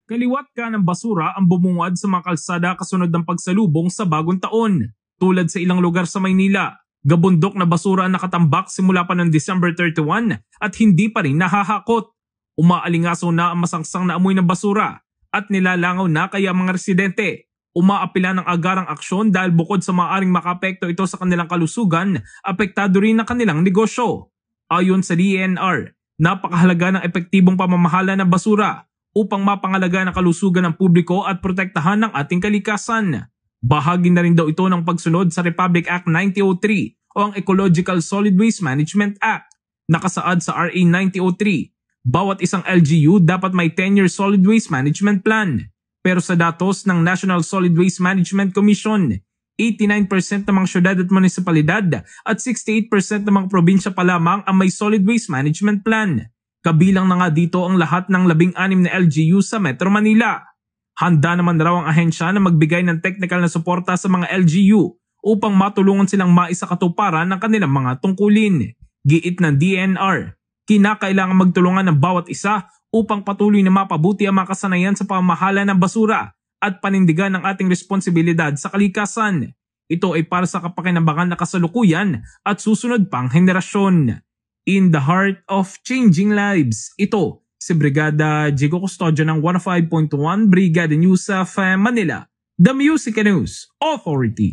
Kaliwat ka ng basura ang bumungad sa mga kalsada kasunod ng pagsalubong sa bagong taon. Tulad sa ilang lugar sa Maynila, gabundok na basura ang nakatambak simula pa ng December 31 at hindi pa rin nahahakot. Umaalingaso na ang masangsang na amoy ng basura at nilalangaw na kaya mga residente. Umaapila ng agarang aksyon dahil bukod sa maaaring makapekto ito sa kanilang kalusugan, apektado rin ang kanilang negosyo. Ayon sa DENR, napakahalaga ng epektibong pamamahala ng basura upang mapangalaga ng kalusugan ng publiko at protektahan ng ating kalikasan. Bahagi na rin daw ito ng pagsunod sa Republic Act 9003 o ang Ecological Solid Waste Management Act. Nakasaad sa RA 9003, bawat isang LGU dapat may 10-year solid waste management plan. Pero sa datos ng National Solid Waste Management Commission, 89% ng mga syudad at munisipalidad at 68% ng mga probinsya pa lamang ang may solid waste management plan. Kabilang na nga dito ang lahat ng 16 na LGU sa Metro Manila. Handa naman raw ang ahensya na magbigay ng technical na suporta sa mga LGU upang matulungan silang maisakatuparan ng kanilang mga tungkulin. Giit ng DENR, kinakailangan magtulungan ng bawat isa upang patuloy na mapabuti ang mga kasanayan sa pamamahala ng basura at panindigan ng ating responsibilidad sa kalikasan. Ito ay para sa kapakinabangan na kasalukuyan at susunod pang henerasyon. In the heart of changing lives, ito si Brigada Jigo Custodio ng 105.1 Brigada News of Manila, The Music News Authority.